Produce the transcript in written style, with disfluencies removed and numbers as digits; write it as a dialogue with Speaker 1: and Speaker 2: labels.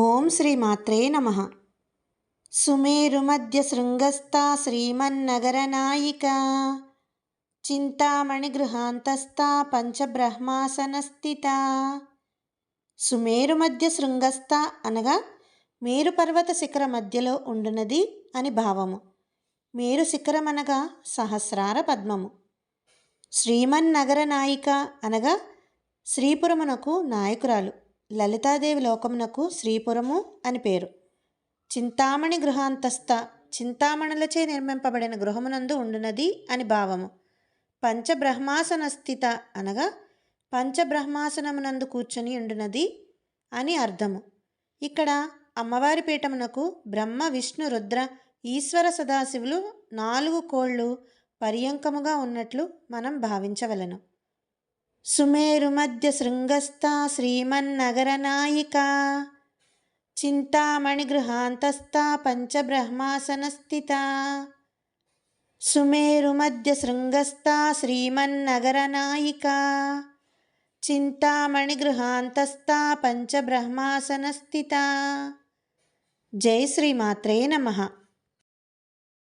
Speaker 1: ఓం శ్రీ మాత్రే నమః. సుమేరు మధ్య శృంగస్థా శ్రీమన్నగరనాయికా చింతామణి గృహాంతస్థా పంచబ్రహ్మాసనస్థితా. సుమేరు మధ్య శృంగస్థ అనగా మేరు పర్వత శిఖర మధ్యలో ఉండునది అని భావము. మేరు శిఖరం అనగా సహస్రార పద్మము. శ్రీమన్నగర నాయిక అనగా శ్రీపురమునకు నాయకురాలు. లలితాదేవి లోకమునకు శ్రీపురము అని పేరు. చింతామణి గృహాంతస్థ చింతామణులచే నిర్మింపబడిన గృహమునందు ఉండునది అని భావము. పంచబ్రహ్మాసన స్థిత అనగా పంచబ్రహ్మాసనమునందు కూర్చొని ఉండునది అని అర్థము. ఇక్కడ అమ్మవారి పీఠమునకు బ్రహ్మ విష్ణు రుద్ర ఈశ్వర సదాశివులు 4 కోళ్ళు పర్యంకముగా ఉన్నట్లు మనం భావించవలను. సుమేరు మధ్య శృంగస్థ శ్రీమన్నగరనాయికా చింతామణి గృహాంతస్థ పంచబ్రహ్మాసన స్థితా. సుమేరు మధ్య శృంగస్థ శ్రీమన్నగరనాయికా చింతామణి గృహాంతస్థ పంచబ్రహ్మాసన స్థితా. జై శ్రీమాత్రే నమః.